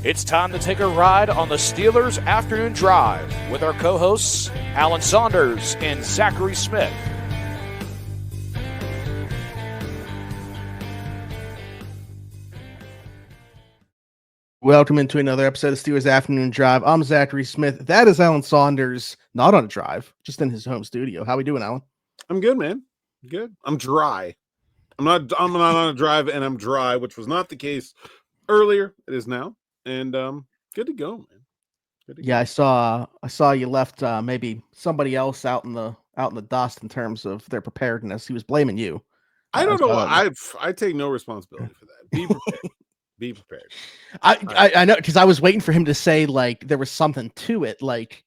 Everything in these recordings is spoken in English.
It's time to take a ride on the Steelers Afternoon Drive with our co-hosts, Alan Saunders and Zachary Smith. Welcome into another episode of Steelers Afternoon Drive. I'm Zachary Smith. That is Alan Saunders, not on a drive, just in his home studio. How we doing, Alan? I'm good, man. Good. I'm dry. I'm not on a drive, and I'm dry, which was not the case earlier. It is now, and good to go, man. Good to Yeah, go. I saw you left maybe somebody else out in the dust in terms of their preparedness. He was blaming you. I don't know. I take no responsibility for that. Be prepared. Be prepared. I know, because I was waiting for him to say like there was something to it. Like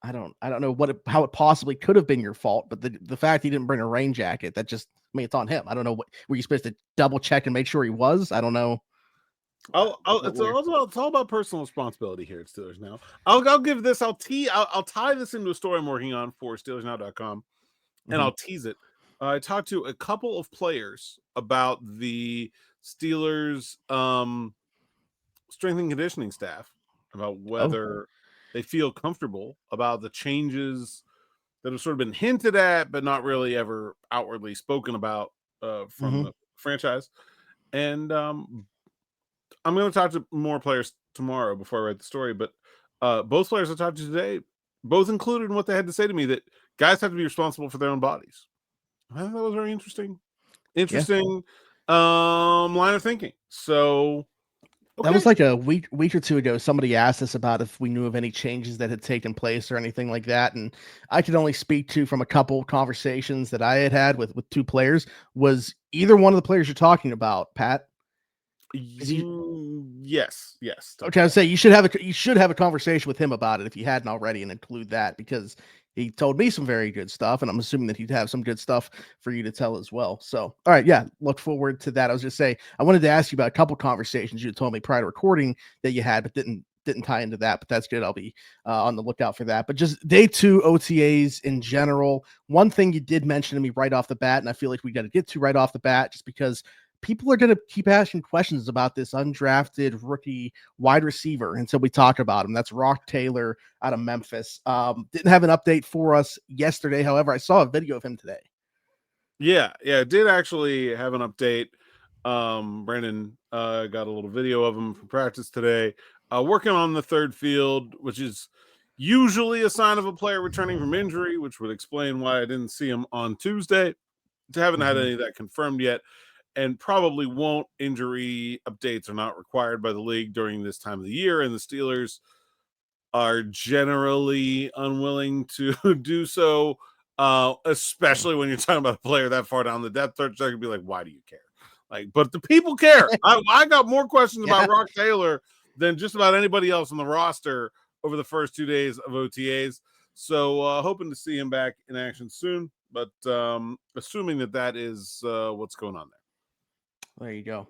I don't know how it possibly could have been your fault, but the fact he didn't bring a rain jacket, that just, I mean, it's on him. I don't know, were you supposed to double check and make sure he was? I don't know. It's all about personal responsibility here at Steelers Now. I'll give this. I'll tie this into a story I'm working on for SteelersNow.com, and I'll tease it. I talked to a couple of players about the Steelers strength and conditioning staff about whether they feel comfortable about the changes that have sort of been hinted at, but not really ever outwardly spoken about from the franchise. And I'm going to talk to more players tomorrow before I write the story, but both players I talked to today, both included in what they had to say to me, that guys have to be responsible for their own bodies. I thought that was very interesting. Line of thinking. So that was like a week or two ago. Somebody asked us about if we knew of any changes that had taken place or anything like that, and I could only speak to from a couple conversations that I had with two players. Was either one of the players you're talking about, Pat? Yes. Okay, I would say you should have a conversation with him about it if you hadn't already, and include that, because he told me some very good stuff, and I'm assuming that he'd have some good stuff for you to tell as well. So, all right, yeah, look forward to that. I was just saying, I wanted to ask you about a couple conversations you told me prior to recording that you had, but didn't tie into that. But that's good. I'll be on the lookout for that. But just day 2 OTAs in general. One thing you did mention to me right off the bat, and I feel like we got to get to right off the bat, just because people are going to keep asking questions about this undrafted rookie wide receiver. And so we talk about him. That's Rock Taylor out of Memphis. Didn't have an update for us yesterday. However, I saw a video of him today. Yeah. Did actually have an update. Brandon got a little video of him from practice today, working on the third field, which is usually a sign of a player returning from injury, which would explain why I didn't see him on Tuesday. Haven't had any of that confirmed yet, and probably won't. Injury updates are not required by the league during this time of the year, and the Steelers are generally unwilling to do so, especially when you're talking about a player that far down the depth chart. They're going to be like, why do you care? But the people care. I got more questions about Rock Taylor than just about anybody else on the roster over the first 2 days of OTAs. So hoping to see him back in action soon, but assuming that is what's going on there. There you go.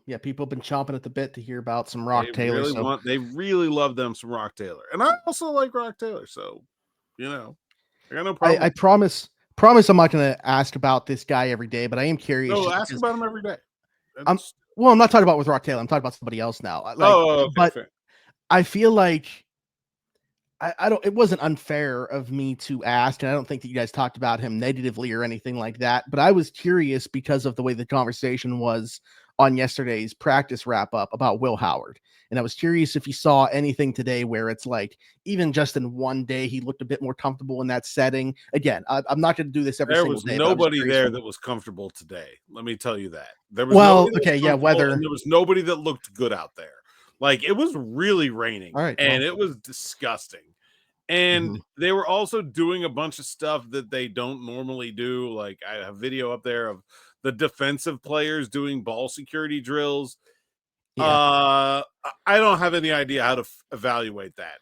Yeah, people have been chomping at the bit to hear about some Rock Taylor. They really love them some Rock Taylor, and I also like Rock Taylor. So, I got no problem. I promise I'm not going to ask about this guy every day, but I am curious. No, ask about him every day. I'm not talking about with Rock Taylor. I'm talking about somebody else now. Okay, but fair. I feel like it wasn't unfair of me to ask, and I don't think that you guys talked about him negatively or anything like that, but I was curious because of the way the conversation was on yesterday's practice wrap up about Will Howard. And I was curious if you saw anything today where it's like, even just in one day, he looked a bit more comfortable in that setting. Again, I'm not going to do this every single day. There was nobody there that was comfortable today. Let me tell you that. There was there was nobody that looked good out there. Like, it was really raining, it was disgusting. And they were also doing a bunch of stuff that they don't normally do. Like, I have video up there of the defensive players doing ball security drills. I don't have any idea how to evaluate that.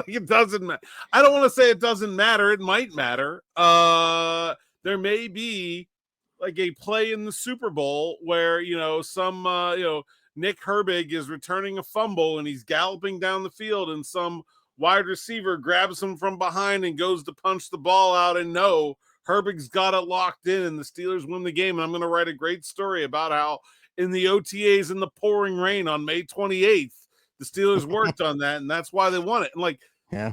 It doesn't matter. I don't want to say it doesn't matter. It might matter. There may be like a play in the Super Bowl where, Nick Herbig is returning a fumble and he's galloping down the field, and some wide receiver grabs him from behind and goes to punch the ball out, and no, Herbig's got it locked in and the Steelers win the game. And I'm going to write a great story about how in the OTAs in the pouring rain on May 28th, The Steelers worked on that, and that's why they won it. And like, yeah,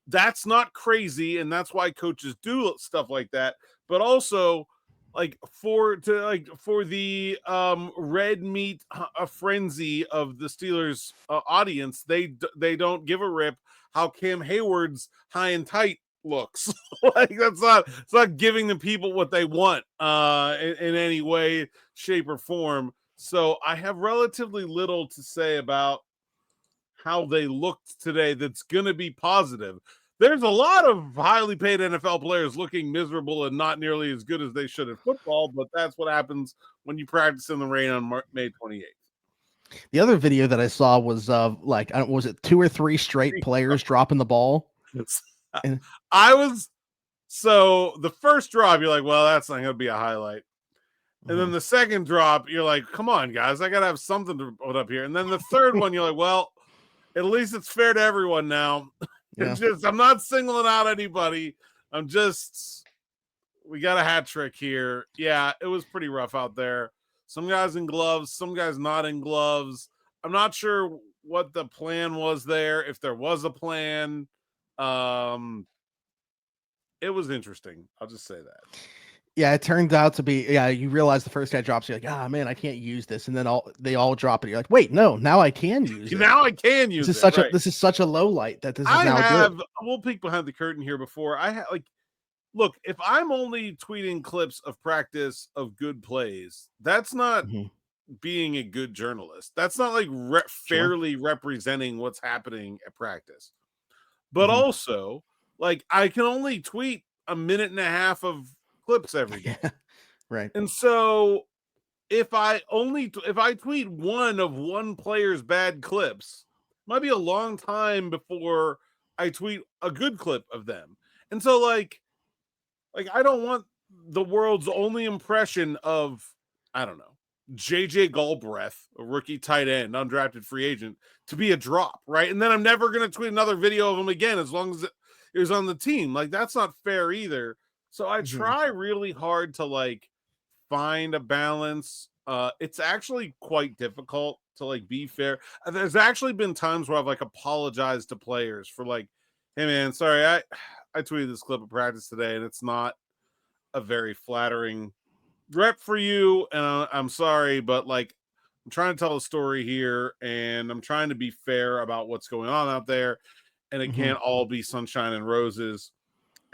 that's not crazy, and that's why coaches do stuff like that. But also, like for the red meat frenzy of the Steelers audience, they don't give a rip how Cam Hayward's high and tight looks. Like it's not giving the people what they want in any way, shape, or form. So I have relatively little to say about how they looked today that's going to be positive. There's a lot of highly paid NFL players looking miserable and not nearly as good as they should at football, but that's what happens when you practice in the rain on May 28th. The other video that I saw was was it 2 or 3 straight players dropping the ball? The first drop, you're like, well, that's not going to be a highlight. And then the second drop, you're like, come on, guys, I got to have something to put up here. And then the third one, you're like, well, at least it's fair to everyone now. Yeah. I'm not singling out anybody. We got a hat trick here. Yeah, it was pretty rough out there. Some guys in gloves, some guys not in gloves. I'm not sure what the plan was there, if there was a plan. It was interesting. I'll just say that. Yeah, it turns out to be, you realize the first guy drops, you're like, man, I can't use this. And then they all drop it. You're like, wait, no, now I can use it. Now I can use it. This is such a low light that this is now good. We'll peek behind the curtain here before. Look, if I'm only tweeting clips of practice of good plays, that's not being a good journalist. That's not like fairly representing what's happening at practice. But also, like, I can only tweet a minute and a half of clips every day. Yeah, right. And so if I tweet one player's bad clips, it might be a long time before I tweet a good clip of them. And so like I don't want the world's only impression of, I don't know, JJ Galbraith, a rookie tight end, undrafted free agent, to be a drop, right? And then I'm never going to tweet another video of him again as long as it was on the team. Like, that's not fair either. So I try really hard to like find a balance. It's actually quite difficult to like be fair. There's actually been times where I've like apologized to players for like, hey man, sorry, I tweeted this clip of practice today and it's not a very flattering rep for you, and I'm sorry, but like I'm trying to tell a story here and I'm trying to be fair about what's going on out there, and it can't all be sunshine and roses.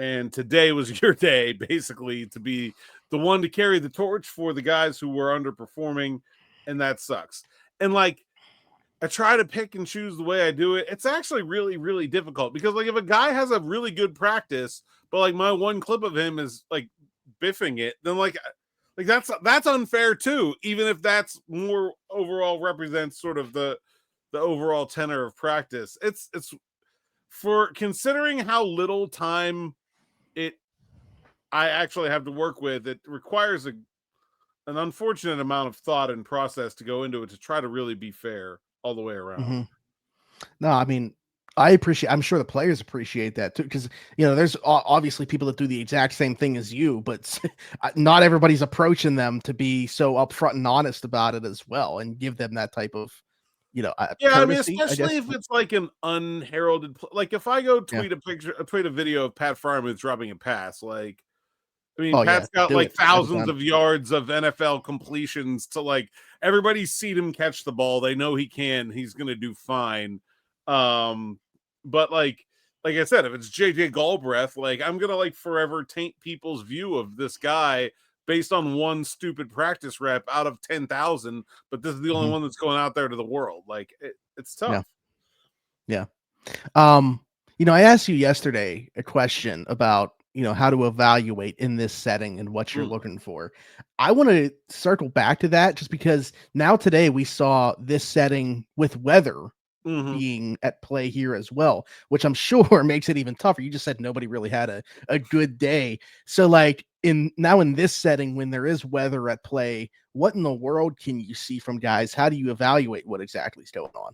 And today was your day, basically, to be the one to carry the torch for the guys who were underperforming, and that sucks. And like, I try to pick and choose the way I do it. It's actually really, really difficult because like if a guy has a really good practice, but like my one clip of him is like biffing it, then like that's unfair too, even if that's more overall represents sort of the overall tenor of practice. It's for considering how little time I actually have to work with, it requires an unfortunate amount of thought and process to go into it to try to really be fair all the way around. No, I mean, I'm sure the players appreciate that too, because there's obviously people that do the exact same thing as you, but not everybody's approaching them to be so upfront and honest about it as well, and give them that type of courtesy, I mean, especially if it's like an unheralded, like if I go tweet a video of Pat Freiermuth dropping a pass, like, I mean, Pat's got like thousands of yards of NFL completions to like everybody's seen him catch the ball. They know he's going to do fine. But like I said, if it's JJ Galbraith, like I'm going to like forever taint people's view of this guy based on one stupid practice rep out of 10,000. But this is the only one that's going out there to the world. Like it's tough. Yeah. I asked you yesterday a question about, how to evaluate in this setting and what you're looking for. I want to circle back to that just because now today we saw this setting with weather being at play here as well, which I'm sure makes it even tougher. You just said nobody really had a good day. So like in this setting, when there is weather at play, what in the world can you see from guys? How do you evaluate what exactly is going on?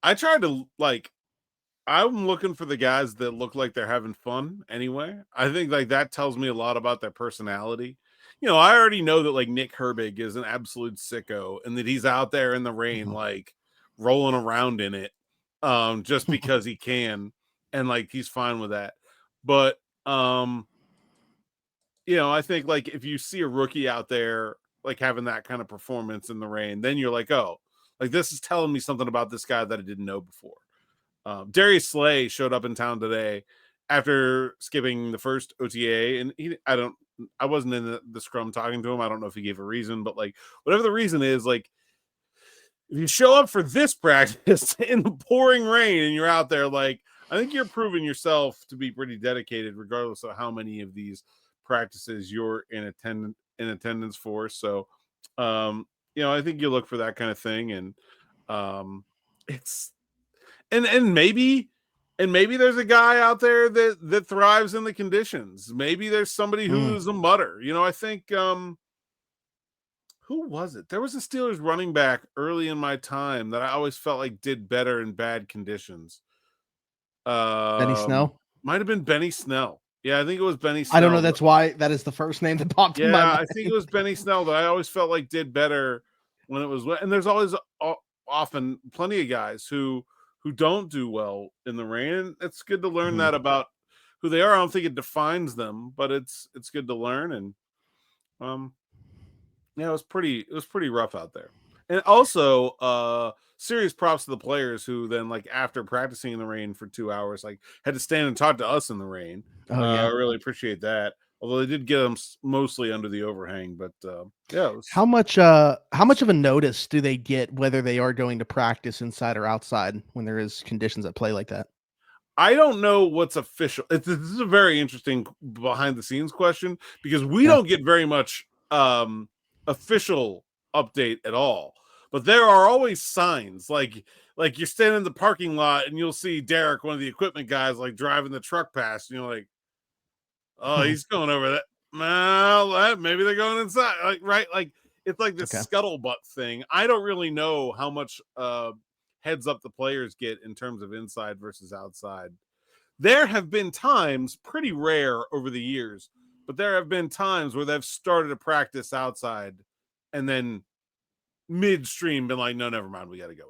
I try to I'm looking for the guys that look like they're having fun anyway. I think like that tells me a lot about their personality. I already know that like Nick Herbig is an absolute sicko and that he's out there in the rain, like rolling around in it just because he can, and like he's fine with that. But I think like if you see a rookie out there like having that kind of performance in the rain, then you're like, oh, like this is telling me something about this guy that I didn't know before. Darius Slay showed up in town today after skipping the first OTA, and I wasn't in the scrum talking to him. I don't know if he gave a reason, but like whatever the reason is, like if you show up for this practice in the pouring rain and you're out there, like I think you're proving yourself to be pretty dedicated, regardless of how many of these practices you're in attendance for. So, I think you look for that kind of thing, and it's and maybe there's a guy out there that thrives in the conditions. Maybe there's somebody who's a mutter. I think who was it? There was a Steelers running back early in my time that I always felt like did better in bad conditions. Benny Snell? Might have been Benny Snell. Yeah, I think it was Benny Snell. I don't know. That's why that is the first name that popped in my mind. I think it was Benny Snell that I always felt like did better when it was wet. And there's always often plenty of guys who don't do well in the rain. It's good to learn that about who they are. I don't think it defines them, but it's good to learn. And it was pretty rough out there. And also serious props to the players who then, like, after practicing in the rain for 2 hours, like had to stand and talk to us in the rain. I really appreciate that. Although they did get them mostly under the overhang, but how much of a notice do they get whether they are going to practice inside or outside when there is conditions at play like that? I don't know what's official. This is a very interesting behind the scenes question, because we don't get very much official update at all. But there are always signs, like you're standing in the parking lot and you'll see Derek, one of the equipment guys, like driving the truck past, and you're like, oh, he's going over that. Well, maybe they're going inside. Like, right? Like it's like this scuttlebutt thing. I don't really know how much heads up the players get in terms of inside versus outside. There have been times, pretty rare over the years, but there have been times where they've started a practice outside and then midstream been like, no, never mind, we got to go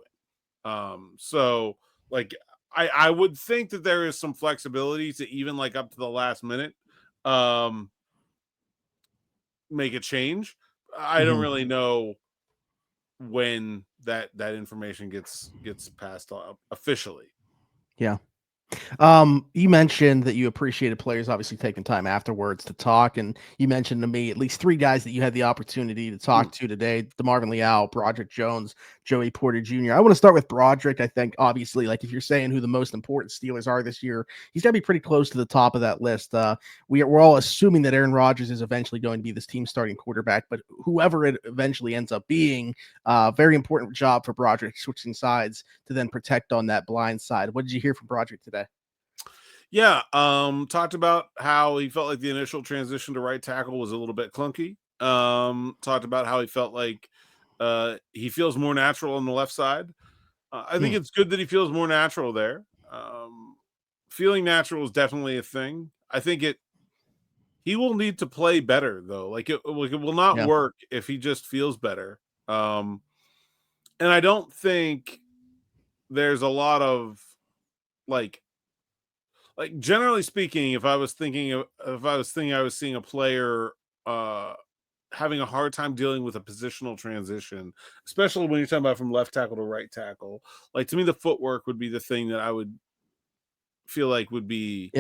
in. So like I would think that there is some flexibility to even like up to the last minute make a change. I don't really know when that information gets passed off officially. Yeah. You mentioned that you appreciated players obviously taking time afterwards to talk, and you mentioned to me at least 3 guys that you had the opportunity to talk to today: DeMarvin Leal, Broderick Jones, Joey Porter Jr. I want to start with Broderick. I think obviously, like if you're saying who the most important Steelers are this year, he's got to be pretty close to the top of that list. We're all assuming that Aaron Rodgers is eventually going to be this team's starting quarterback, but whoever it eventually ends up being, very important job for Broderick, switching sides to then protect on that blind side. What did you hear from Broderick today? Yeah, talked about how he felt like the initial transition to right tackle was a little bit clunky. Talked about how he felt like he feels more natural on the left side. I think it's good that he feels more natural there. Feeling natural is definitely a thing. I think he will need to play better though. Like it will not work if he just feels better. And I don't think there's a lot of like generally speaking, if I was seeing a player having a hard time dealing with a positional transition, especially when you're talking about from left tackle to right tackle, like to me, the footwork would be the thing that I would feel like would be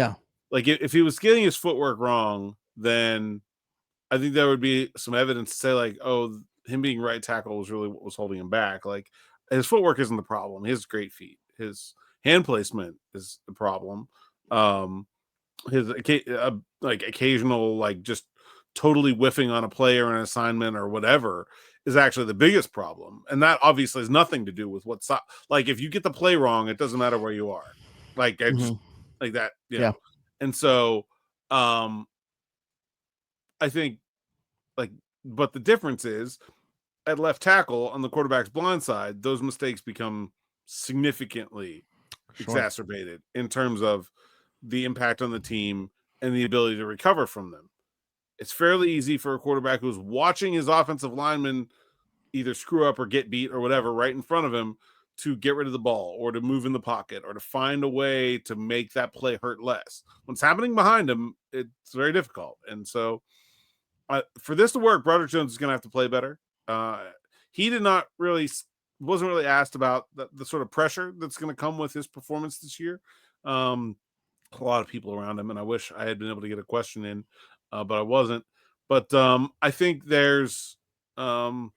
like if he was getting his footwork wrong, then I think there would be some evidence to say like, oh, him being right tackle was really what was holding him back. Like his footwork isn't the problem. He has great feet. His hand placement is the problem. His like occasional like just totally whiffing on a play or an assignment or whatever is actually the biggest problem, and that obviously has nothing to do with what's like if you get the play wrong, it doesn't matter where you are, like I just like that, know? And so I think like, but the difference is at left tackle on the quarterback's blind side, those mistakes become significantly exacerbated in terms of the impact on the team and the ability to recover from them. It's fairly easy for a quarterback who's watching his offensive lineman either screw up or get beat or whatever right in front of him to get rid of the ball or to move in the pocket or to find a way to make that play hurt less. When it's happening behind him, it's very difficult. And so for this to work, Broderick Jones is going to have to play better. He wasn't really asked about the sort of pressure that's going to come with his performance this year. A lot of people around him, and I wish I had been able to get a question in, but I wasn't. But I think there's like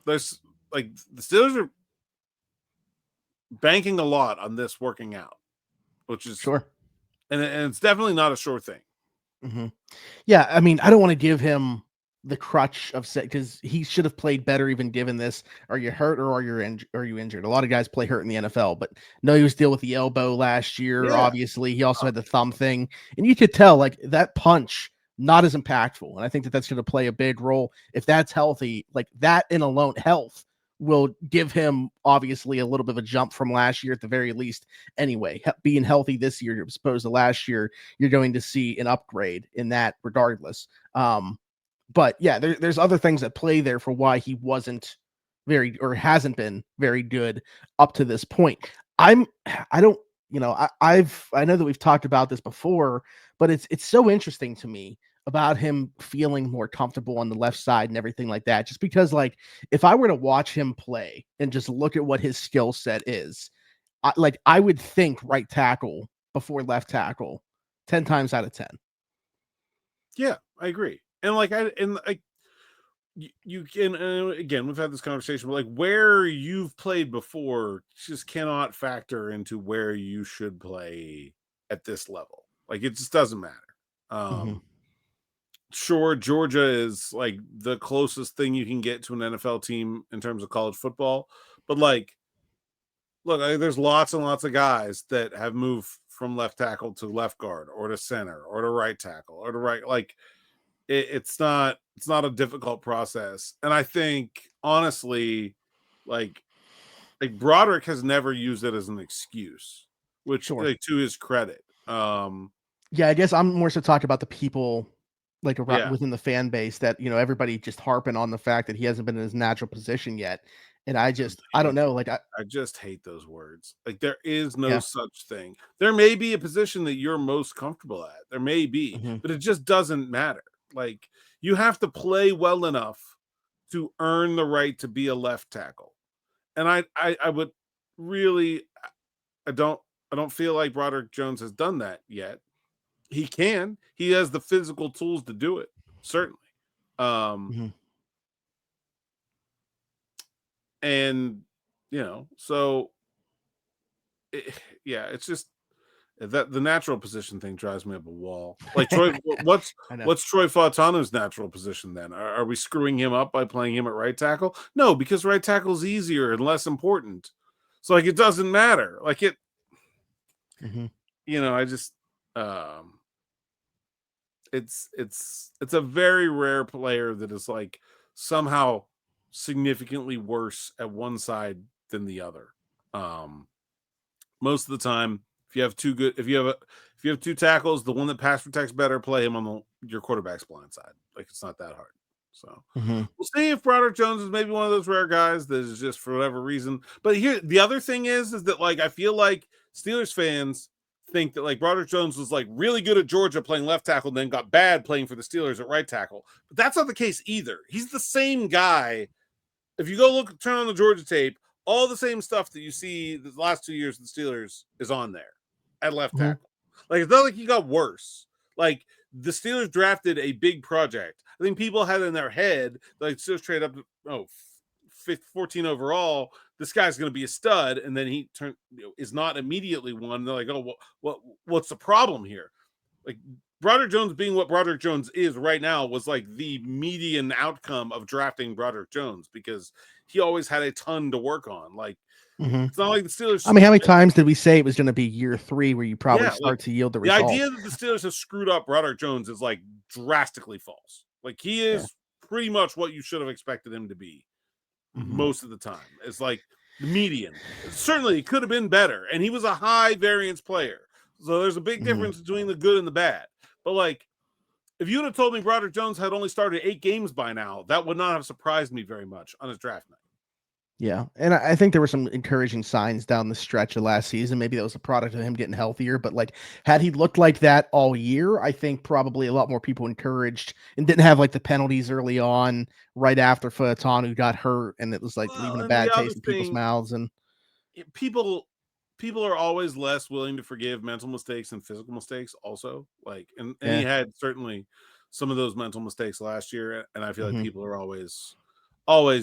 the Steelers are banking a lot on this working out, which is sure, and it's definitely not a sure thing. Mm-hmm. Yeah, I mean, I don't want to give him the crutch of set because he should have played better even given this. Are you hurt or are you injured? A lot of guys play hurt in the NFL, but no, he was dealing with the elbow last year. Yeah. Obviously, he also had the thumb thing, and you could tell like that punch not as impactful. And I think that's going to play a big role if that's healthy. Like that in alone, health will give him obviously a little bit of a jump from last year at the very least. Anyway, being healthy this year as opposed to last year, you're going to see an upgrade in that regardless. But yeah, there's other things that play there for why he wasn't hasn't been very good up to this point. I know that we've talked about this before, but it's so interesting to me about him feeling more comfortable on the left side and everything like that. Just because, like, if I were to watch him play and just look at what his skill set is, I would think right tackle before left tackle 10 times out of 10. Yeah, I agree. And you can, again, we've had this conversation, but like where you've played before just cannot factor into where you should play at this level. Like it just doesn't matter. Sure, Georgia is like the closest thing you can get to an NFL team in terms of college football, but like, look, there's lots and lots of guys that have moved from left tackle to left guard or to center or to right tackle or to right, like. It's not a difficult process. And I think honestly, like Broderick has never used it as an excuse, which like, to his credit. Yeah, I guess I'm more so talking about the people like around within the fan base that, everybody just harping on the fact that he hasn't been in his natural position yet. And I don't know. Like I just hate those words. Like there is no such thing. There may be a position that you're most comfortable at. There may be, but it just doesn't matter. Like you have to play well enough to earn the right to be a left tackle. And I would really, I don't feel like Broderick Jones has done that yet. He has the physical tools to do it. Certainly. And so it's just, that the natural position thing drives me up a wall. Like Troy, what's Troy Fautano's natural position then? Are we screwing him up by playing him at right tackle? No, because right tackle is easier and less important. So like it doesn't matter. Like it, I just it's a very rare player that is like somehow significantly worse at one side than the other. Most of the time. If you have two tackles, the one that pass protects better, play him on your quarterback's blind side. Like it's not that hard. So we'll see if Broderick Jones is maybe one of those rare guys that is just for whatever reason. But here, the other thing is that like I feel like Steelers fans think that like Broderick Jones was like really good at Georgia playing left tackle, and then got bad playing for the Steelers at right tackle. But that's not the case either. He's the same guy. If you go turn on the Georgia tape, all the same stuff that you see the last 2 years of the Steelers is on there. At left tackle. Like it's not like he got worse. Like the Steelers drafted a big project. I think people had in their head like Steelers trade up to 14 overall. This guy's going to be a stud, and then he is not immediately one. They're like, oh, what's the problem here? Like Broderick Jones being what Broderick Jones is right now was like the median outcome of drafting Broderick Jones because he always had a ton to work on. Like. It's not like the Steelers. I mean, how many times did we say it was going to be year 3 where you probably start to yield the result? The idea that the Steelers have screwed up Broderick Jones is like drastically false. Like he is pretty much what you should have expected him to be most of the time. It's like the median. Certainly, it could have been better, and he was a high variance player. So there's a big difference between the good and the bad. But like, if you would have told me Broderick Jones had only started 8 games by now, that would not have surprised me very much on his draft night. Yeah, and I think there were some encouraging signs down the stretch of last season. Maybe that was a product of him getting healthier, but like had he looked like that all year, I think probably a lot more people encouraged and didn't have like the penalties early on, right after Faetanu got hurt, and it was like Well, leaving a and the bad other taste in people's thing, mouths. And people are always less willing to forgive mental mistakes and physical mistakes also, like, and he yeah, had certainly some of those mental mistakes last year, and I feel like mhm. people are always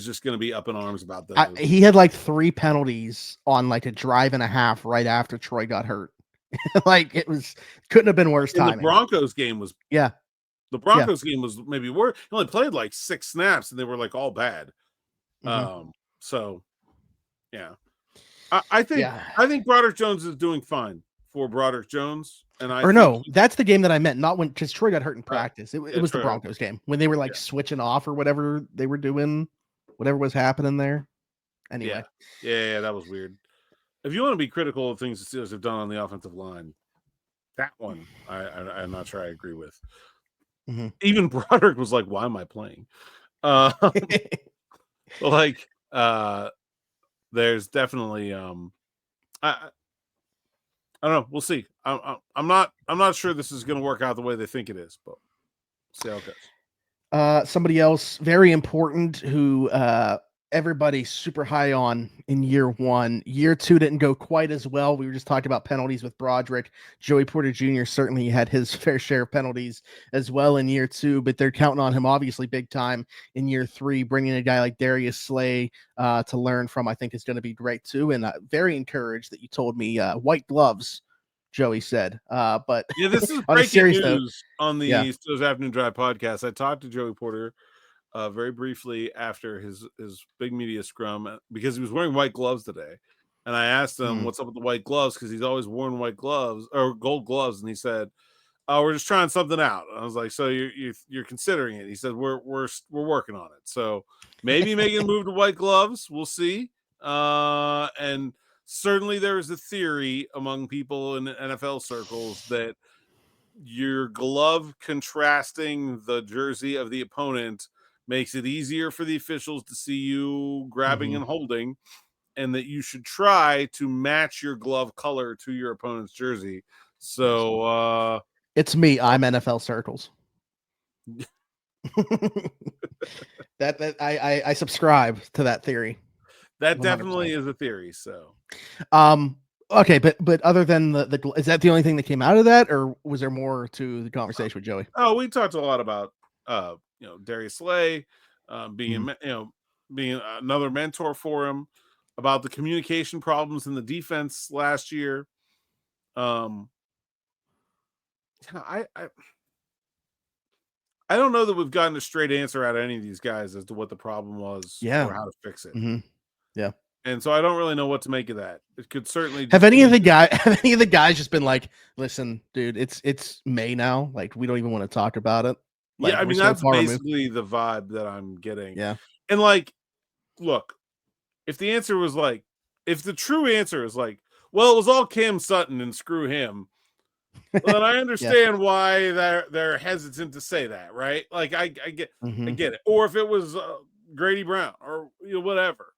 just going to be up in arms about those. He had like 3 penalties on like a drive and a half right after Troy got hurt. Like it was couldn't have been worse And timing. The Yeah, yeah. Broncos game was maybe worse. He only played like 6 snaps and they were like all bad. Mhm. So yeah. I think Yeah. Broderick Jones is doing fine for Broderick Jones, and I Or think no, that's the game that I meant, not when because Troy got hurt in uh, practice. It yeah, was the Troy, Broncos game when they were like yeah, switching off or whatever they were doing, whatever was happening there. yeah, Anyway, yeah, that was weird. If you want to be critical of things the Steelers have done on the offensive line, that one I'm not sure I agree with. mhm. Even Broderick was like, "Why am I playing?" Uh, like, there's definitely I I don't know. We'll see. I'm not sure this is going to work out the way they think it is, but see how it goes. Somebody else very important who everybody's super high on in year 1. Year 2 didn't go quite as well. We were just talking about penalties with Broderick. Joey Porter Jr. certainly had his fair share of penalties as well in year 2, but they're counting on him obviously big time in year 3. Bringing a guy like Darius Slay to learn from, I think is going to be great too. And very encouraged that you told me white gloves, Joey said. But Yeah, this is on a breaking serious note, news on yeah. the Steelers Afternoon Drive podcast. I talked to Joey Porter very briefly after his big media scrum because he was wearing white gloves today, and I asked him Mm. what's up with the white gloves because he's always worn white gloves or gold gloves, and he said, "Oh, we're just trying something out." I was like, "So you're considering it?" He said, "We're working on it. So maybe making a move to white gloves. We'll see." And certainly there is a theory among people in NFL circles that your glove contrasting the jersey of the opponent makes it easier for the officials to see you grabbing Mhm. and holding, and that you should try to match your glove color to your opponent's jersey. Yes. So It's me. I'm NFL circles. that I subscribe to that theory. that 100%. definitely is a theory. So Um okay, but other than the is that the only thing that came out of that, or was there more to the conversation with Joey? we talked a lot about Darius Slay Mhm. being another mentor for him, about the communication problems in the defense last year. Um I don't know that we've gotten a straight answer out of any of these guys as to what the problem was Yeah. or how to fix it. Mhm. Yeah. And so I don't really know what to make of that. It could certainly Have just any of be the guy have any of the guys just been like, "Listen, dude, it's May now. Like we don't even want to talk about it. yeah, Like I we're mean so that's far removed." basically the vibe that I'm getting. Yeah. And like, look, if the answer was like if the true answer is like, well, it was all Cam Sutton and screw him, well, then I Yeah. understand why they're hesitant to say that, right? Like I Mhm. get it. Or if it was Grady Brown or whatever.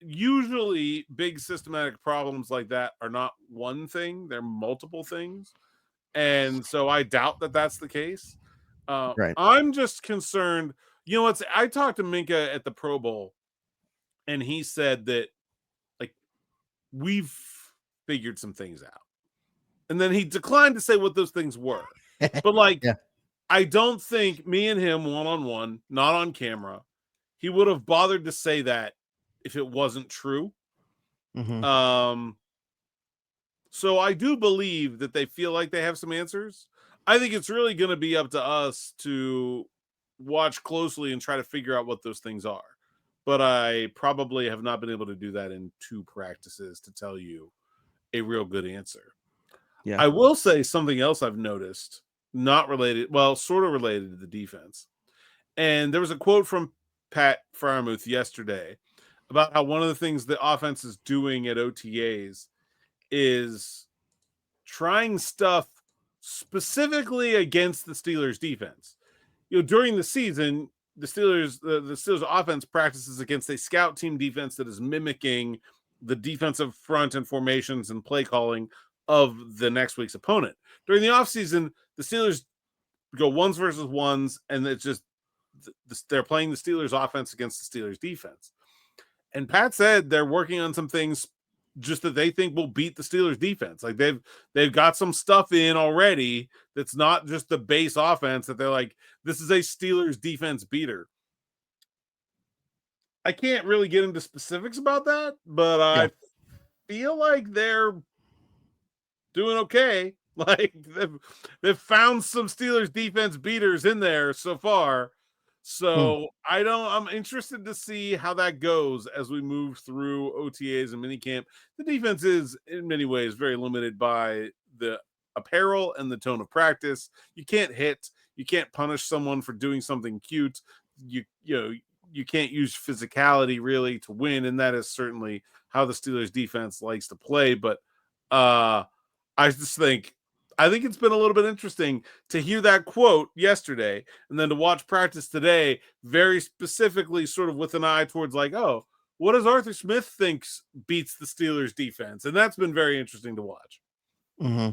Usually big systematic problems like that are not one thing, they're multiple things, and so I doubt that that's the case. Right. I'm just concerned. What's I talked to Minka at the Pro Bowl, and he said that like we've figured some things out, and then he declined to say what those things were. But like, Yeah. I don't think me and him one on one, not on camera, he would have bothered to say that if it wasn't true. Mhm. Um, So I do believe that they feel like they have some answers. I think it's really going to be up to us to watch closely and try to figure out what those things are. But I probably have not been able to do that in 2 practices to tell you a real good answer. Yeah. I will say something else I've noticed, not related, well, sort of related to the defense. And there was a quote from Pat Fryermuth yesterday about how one of the things the offense is doing at OTAs is trying stuff specifically against the Steelers defense. During the season, the Steelers offense practices against a scout team defense that is mimicking the defensive front and formations and play calling of the next week's opponent. During the offseason, the Steelers go ones versus ones, and it's just they're playing the Steelers offense against the Steelers defense. And Pat said they're working on some things just that they think will beat the Steelers defense. Like they've got some stuff in already that's not just the base offense that they're like, this is a Steelers defense beater. I can't really get into specifics about that, but I feel like they're doing okay. Like they've found some Steelers defense beaters in there so far. So I'm interested to see how that goes as we move through OTAs and minicamp. The defense is in many ways very limited by the apparel and the tone of practice. You can't hit, you can't punish someone for doing something cute. You can't use physicality really to win, and that is certainly how the Steelers defense likes to play. But I think it's been a little bit interesting to hear that quote yesterday and then to watch practice today, very specifically sort of with an eye towards like, oh, what does Arthur Smith thinks beats the Steelers defense? And that's been very interesting to watch. Mm-hmm.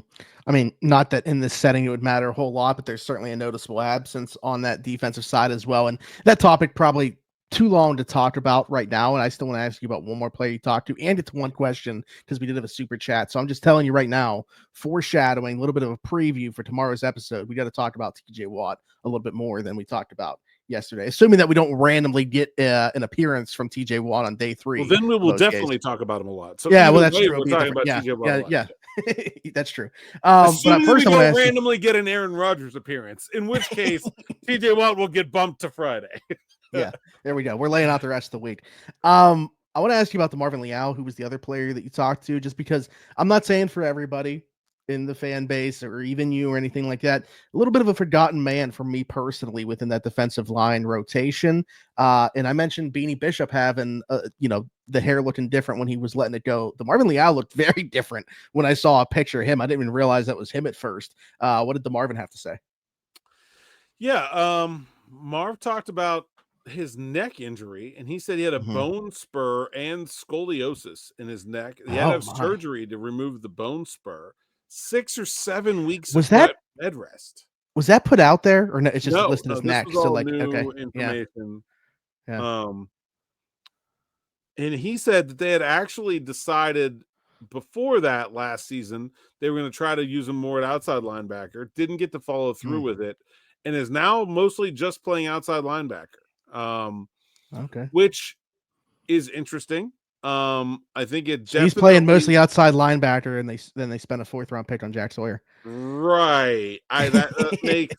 I mean, not that in this setting it would matter a whole lot, but there's certainly a noticeable absence on that defensive side as well. And that topic probably too long to talk about right now. And I still want to ask you about one more player you talked to, and it's one question because we did have a super chat. So I'm just telling you right now, foreshadowing a little bit of a preview for tomorrow's episode. We got to talk about TJ Watt a little bit more than we talked about yesterday, assuming that we don't randomly get an appearance from TJ Watt on day 3. Well, then we will definitely talk about him a lot. So yeah, well, that's true. We're talking about TJ Watt a lot. Yeah. That's true. Assuming but first we don't randomly get an Aaron Rodgers appearance, in which case TJ Watt will get bumped to Friday. Yeah, there we go. We're laying out the rest of the week. I want to ask you about DeMarvin Leal, who was the other player that you talked to, just because I'm not saying for everybody in the fan base or even you or anything like that, a little bit of a forgotten man for me personally within that defensive line rotation. And I mentioned Beanie Bishop having, the hair looking different when he was letting it go. DeMarvin Leal looked very different when I saw a picture of him. I didn't even realize that was him at first. What did DeMarvin have to say? Yeah, Marv talked about his neck injury, and he said he had a bone spur and scoliosis in his neck. He had to have surgery to remove the bone spur. 6 or 7 weeks was of that bed rest. Was that put out there, or no? It's just listed as this neck. Was so all like, new okay, information. Yeah. And he said that they had actually decided before that last season they were going to try to use him more at outside linebacker. Didn't get to follow through with it, and is now mostly just playing outside linebacker. Okay, which is interesting. I think so he's playing mostly outside linebacker, and then they spent a 4th round pick on Jack Sawyer. Right. That makes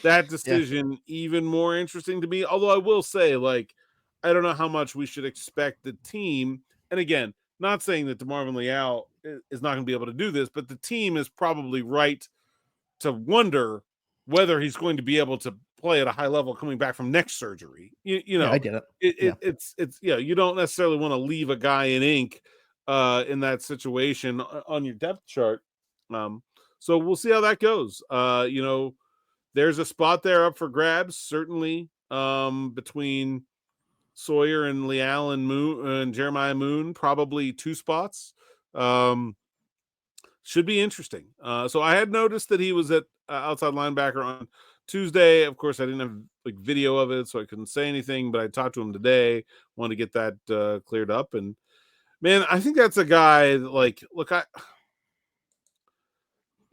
that decision even more interesting to me. Although I will say, like, I don't know how much we should expect the team. And again, not saying that DeMarvin Leal is not going to be able to do this, but the team is probably right to wonder whether he's going to be able to play at a high level coming back from neck surgery. You know, I get it. It's you don't necessarily want to leave a guy in ink in that situation on your depth chart. So we'll see how that goes. There's a spot there up for grabs, certainly, between Sawyer and Leal and Moon and Jeremiah Moon, probably 2 spots. Should be interesting. So I had noticed that he was at outside linebacker on Tuesday. Of course, I didn't have like video of it, so I couldn't say anything, but I talked to him today, wanted to get that cleared up. And man, I think that's a guy that, like, look, if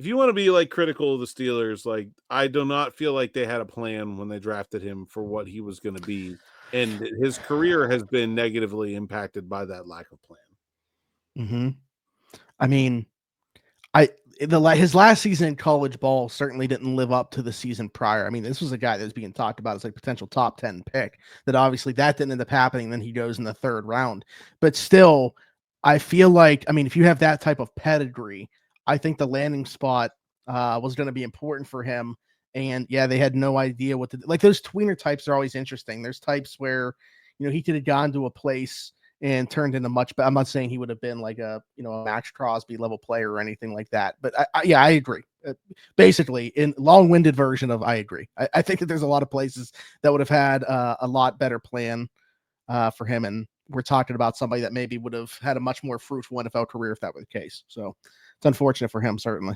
you want to be like critical of the Steelers, like, I do not feel like they had a plan when they drafted him for what he was going to be. And his career has been negatively impacted by that lack of plan. I mean, his last season in college ball certainly didn't live up to the season prior. I mean, this was a guy that was being talked about as like potential top 10 pick. That obviously that didn't end up happening. Then he goes in the 3rd round. But still, I feel like, I mean, if you have that type of pedigree, I think the landing spot was going to be important for him. And yeah, they had no idea what to do. Like, those tweener types are always interesting. There's types where, he could have gone to a place and turned into much better. I'm not saying he would have been like a Max Crosby level player or anything like that, but I agree. Basically, in long-winded version of I agree. I think that there's a lot of places that would have had a lot better plan for him, and we're talking about somebody that maybe would have had a much more fruitful NFL career if that were the case. So it's unfortunate for him, certainly.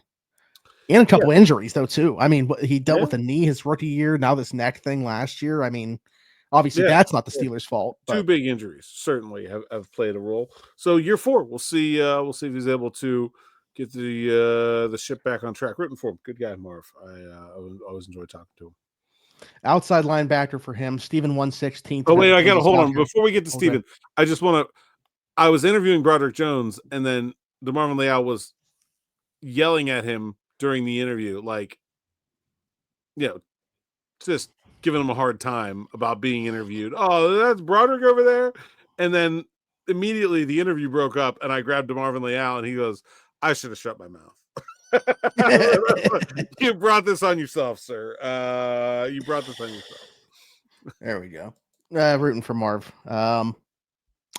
And a couple injuries, though, too. I mean, he dealt with a knee his rookie year, now this neck thing last year. I mean, obviously, that's not the Steelers' fault. But 2 big injuries certainly have played a role. So year 4, we'll see. We'll see if he's able to get the ship back on track. Rooting for him. Good guy, Marv. I always enjoy talking to him. Outside linebacker for him, Steven 116th. Oh, wait, I got to hold on. Before we get to Steven, I just want to – I was interviewing Broderick Jones, and then DeMarvin Leal was yelling at him during the interview, like, just giving him a hard time about being interviewed. Oh, that's Broderick over there? And then immediately the interview broke up, and I grabbed DeMarvin Leal, and he goes, I should have shut my mouth. You brought this on yourself, sir. You brought this on yourself. There we go. Rooting for Marv.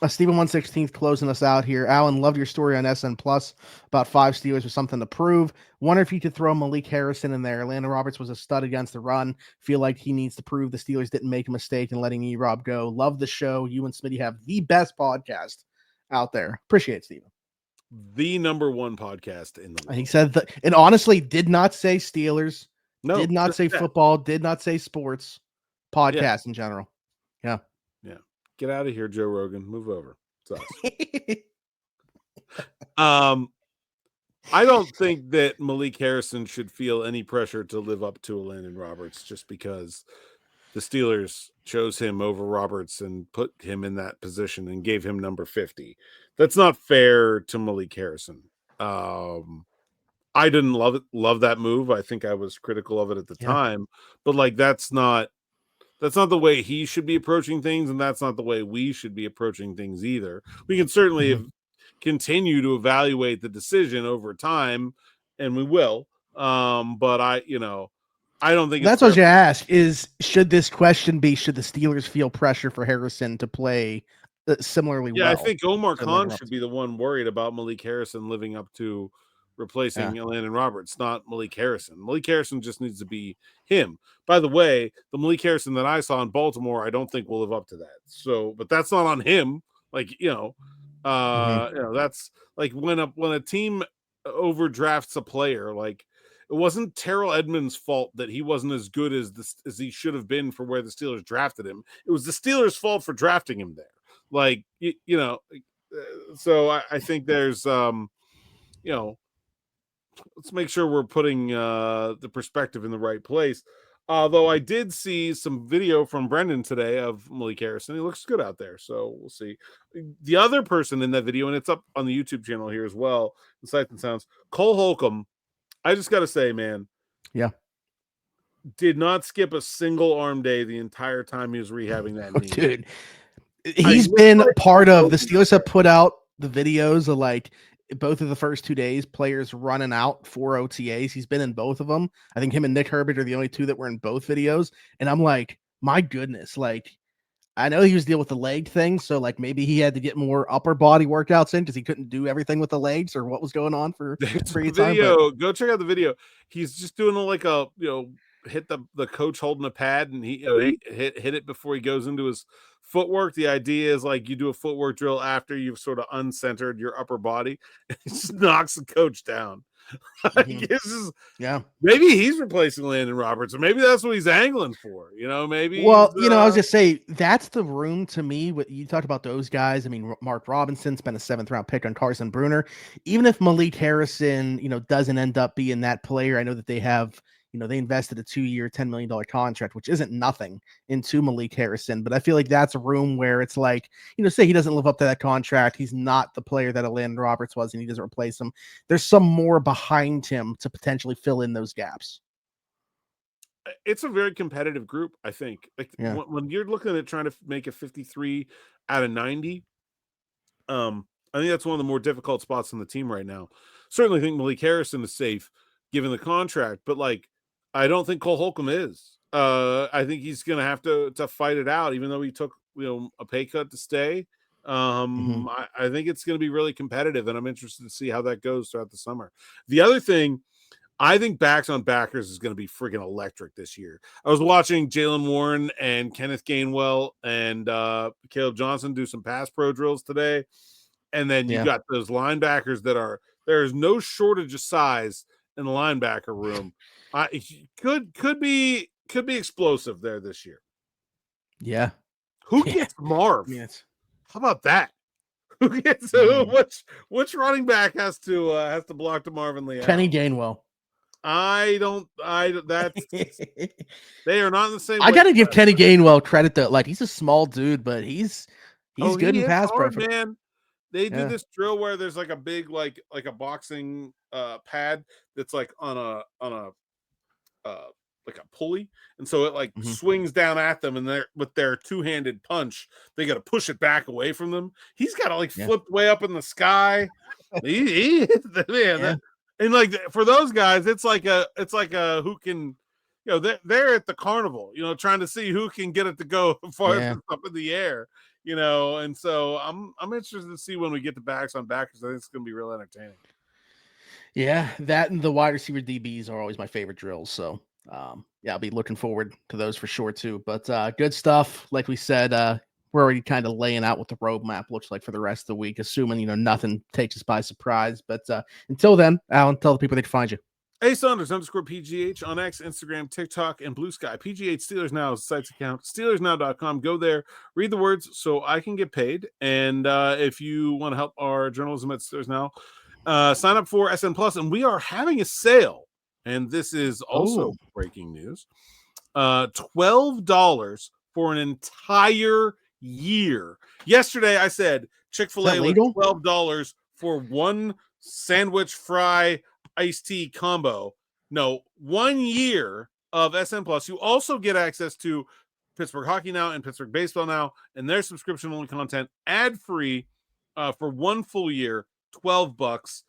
Steven 116th closing us out here. Alan, loved your story on SN Plus about 5 Steelers with something to prove. Wonder if you could throw Malik Harrison in there. Elandon Roberts was a stud against the run. Feel like he needs to prove the Steelers didn't make a mistake in letting E-Rob go. Love the show. You and Smitty have the best podcast out there. Appreciate it, Steven. The number 1 podcast in the world. He said that, and honestly did not say Steelers. No, did not say football. Did not say sports. Podcast in general. Yeah. Get out of here, Joe Rogan. Move over. I don't think that Malik Harrison should feel any pressure to live up to Elandon Roberts just because the Steelers chose him over Roberts and put him in that position and gave him number 50. That's not fair to Malik Harrison. I didn't love that move. I think I was critical of it at the time, but like that's not the way he should be approaching things, and that's not the way we should be approaching things either. We can certainly continue to evaluate the decision over time, and we will. But I don't think that's what you ask is, should this question be, should the Steelers feel pressure for Harrison to play similarly well? Yeah, I think Omar Khan should be the one worried about Malik Harrison living up to replacing Elandon Roberts, not Malik Harrison. Malik Harrison just needs to be him. By the way, the Malik Harrison that I saw in Baltimore, I don't think will live up to that. So, but that's not on him. Like, that's like when a team overdrafts a player, like it wasn't Terrell Edmonds' fault that he wasn't as good as he should have been for where the Steelers drafted him. It was the Steelers' fault for drafting him there. Like, so I think there's, let's make sure we're putting the perspective in the right place. Although I did see some video from Brendan today of Malik Harrison. He looks good out there. So we'll see. The other person in that video, and it's up on the YouTube channel here as well, the Sights and Sounds, Cole Holcomb. I just got to say, man. Yeah. Did not skip a single arm day the entire time he was rehabbing that knee. Dude, he's been part of the Steelers have put out the videos of like both of the first 2 days, players running out for OTAs. He's been in both of them. I think him and Nick Herbert are the only 2 that were in both videos. And I'm like, my goodness, like I know he was dealing with the leg thing, so like maybe he had to get more upper body workouts in because he couldn't do everything with the legs or what was going on for free time. Go check out the video. He's just doing like a hit the coach holding a pad and he hit it before he goes into his footwork. The idea is like you do a footwork drill after you've sort of uncentered your upper body. And he just knocks the coach down. Maybe he's replacing Elandon Roberts, or maybe that's what he's angling for. Maybe. Well, I was just say that's the room to me. What you talked about those guys. I mean, Mark Robinson spent a 7th round pick on Carson Bruner. Even if Malik Harrison, doesn't end up being that player, I know that they have. They invested a 2-year, $10 million contract, which isn't nothing, into Malik Harrison. But I feel like that's a room where it's like, say he doesn't live up to that contract. He's not the player that Elandon Roberts was, and he doesn't replace him. There's some more behind him to potentially fill in those gaps. It's a very competitive group, I think. Like when you're looking at trying to make a 53 out of 90, I think that's one of the more difficult spots on the team right now. Certainly think Malik Harrison is safe given the contract, but like, I don't think Cole Holcomb is. I think he's going to have to fight it out, even though he took a pay cut to stay. I think it's going to be really competitive, and I'm interested to see how that goes throughout the summer. The other thing, I think backs on backers is going to be freaking electric this year. I was watching Jalen Warren and Kenneth Gainwell and Caleb Johnson do some pass pro drills today. And then you got those linebackers there is no shortage of size in the linebacker room. Could be explosive there this year. Yeah. Who gets Marv? Yes. How about that? Who gets which running back has to block DeMarvin Leal? Kenny Gainwell. That's they are not in the same. I gotta give Kenny Gainwell credit though. Like, he's a small dude, but he's good in pass pro. Man, they do this drill where there's like a big like a boxing pad that's like on a like a pulley, and so it like swings down at them, and with their two-handed punch, they got to push it back away from them. He's got to like flipped way up in the sky. He man. And like for those guys, it's like a who can, they're at the carnival, trying to see who can get it to go farthest up in the air, And so I'm interested to see when we get the backs on backers. I think it's going to be real entertaining. Yeah, that and the wide receiver DBs are always my favorite drills. So I'll be looking forward to those for sure too. But good stuff. Like we said, we're already kind of laying out what the roadmap looks like for the rest of the week, assuming, nothing takes us by surprise. But until then, Alan, tell the people they can find you. Saunders _PGH on X, Instagram, TikTok, and Blue Sky. PGH Steelers Now site's account, SteelersNow.com. Go there, read the words so I can get paid. And if you want to help our journalism at Steelers Now, sign up for SN Plus. And we are having a sale. And this is also breaking news. $12 for an entire year. Yesterday, I said Chick-fil-A was $12 for one sandwich, fry, iced tea combo. No, 1 year of SN Plus. You also get access to Pittsburgh Hockey Now and Pittsburgh Baseball Now and their subscription-only content ad-free for 1 full year, $12.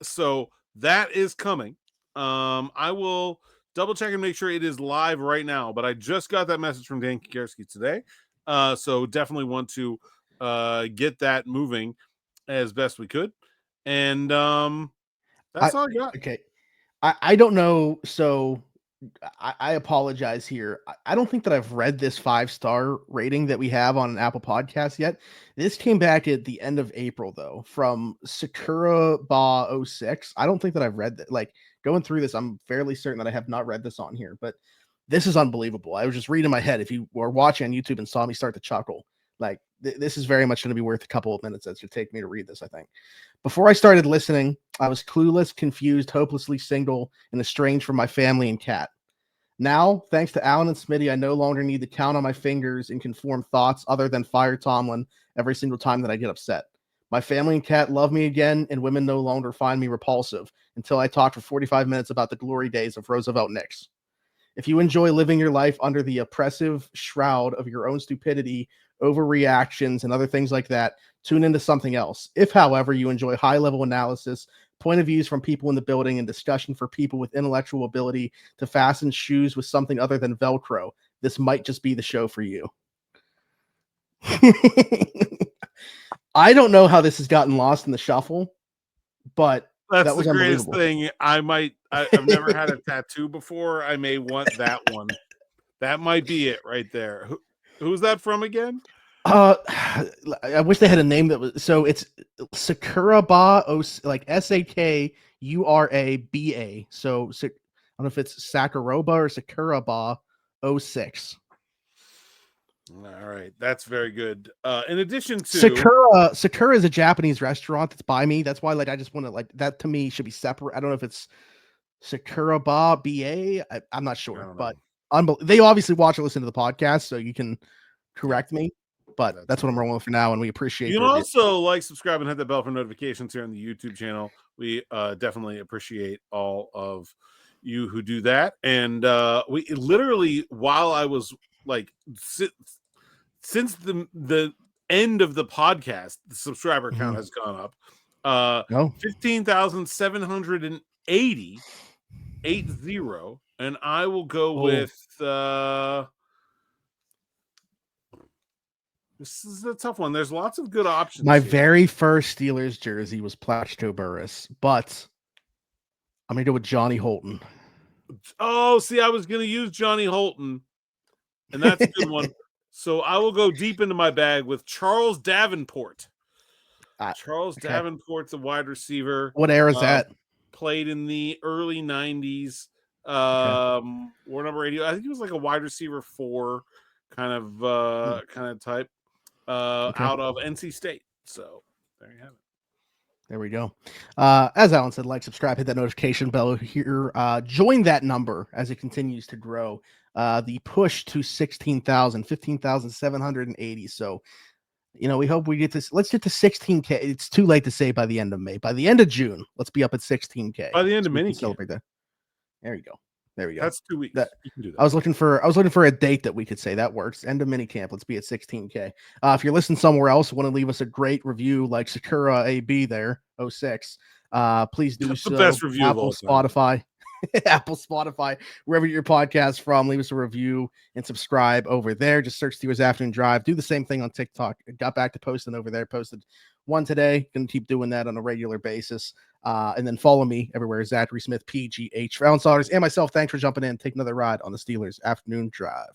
So that is coming. I will double check and make sure it is live right now, but I just got that message from Dan Kikierski today. So definitely want to get that moving as best we could. And that's all I got. Okay. I don't know. So I apologize here. I don't think that I've read this 5-star rating that we have on an Apple Podcast yet. This came back at the end of April, though, from Sakura Ba 06. I don't think that I've read that. Like, going through this, I'm fairly certain that I have not read this on here, but this is unbelievable. I was just reading in my head. If you were watching on YouTube and saw me start to chuckle, like this is very much going to be worth a couple of minutes. That should take me to read this, I think. Before I started listening, I was clueless, confused, hopelessly single, and estranged from my family and cat. Now, thanks to Alan and Smitty, I no longer need to count on my fingers and conform thoughts other than fire Tomlin every single time that I get upset. My family and cat love me again, and women no longer find me repulsive until I talk for 45 minutes about the glory days of Roosevelt Nix. If you enjoy living your life under the oppressive shroud of your own stupidity, overreactions, and other things like that, tune into something else. If, however, you enjoy high-level analysis, point of views from people in the building, and discussion for people with intellectual ability to fasten shoes with something other than Velcro, this might just be the show for you. I don't know how this has gotten lost in the shuffle, but that was the greatest thing. I've never had a tattoo before. I may want that one. That might be it right there. Who's that from again? I wish they had a name that was so. It's Sakuraba, like Sakuraba. So I don't know if it's Sakuraba or Sakuraba 06. All right, that's very good. In addition to Sakura is a Japanese restaurant that's by me. That's why, like, I just want to, like, that to me should be separate. I don't know if it's Sakuraba BA. I'm not sure, but they obviously watch or listen to the podcast, so you can correct me. But that's what I'm rolling with for now, and we appreciate it. You can also like, subscribe, and hit the bell for notifications here on the YouTube channel. We definitely appreciate all of you who do that. And we literally, while I was like, since the end of the podcast, the subscriber count has gone up. 15,780, 80, and I will go with This is a tough one. There's lots of good options. My here. very first Steelers jersey was Plaxico Burress, but I'm going to go with Johnny Holton. Oh, see, I was going to use Johnny Holton, and that's a good one. So I will go deep into my bag with Charles Davenport. Charles Davenport's a wide receiver. What era is that? Played in the early 90s. War number 80. I think he was like a wide receiver 4 kind of type out of NC State. So there you have it. There we go. As Alan said, like, subscribe, hit that notification bell here. Join that number as it continues to grow. The push to 16,000, 15,780. So, we hope we get this. Let's get to 16K. It's too late to say by the end of May. By the end of June, let's be up at 16K. By the end of May, celebrate that. There you go. There we go. That's 2 weeks. You can do that. I was looking for a date that we could say that works. End of minicamp. Let's be at 16K. If you're listening somewhere else, want to leave us a great review like Sakura AB there, 06. Please do so. The best review Apple, Spotify, Apple, Spotify, wherever your podcast from. Leave us a review and subscribe over there. Just search Steelers Afternoon Drive. Do the same thing on TikTok. Got back to posting over there. Posted one today. Gonna keep doing that on a regular basis. And then follow me everywhere. Zachary Smith, PGH, for Alan Saunders and myself. Thanks for jumping in. Take another ride on the Steelers Afternoon Drive.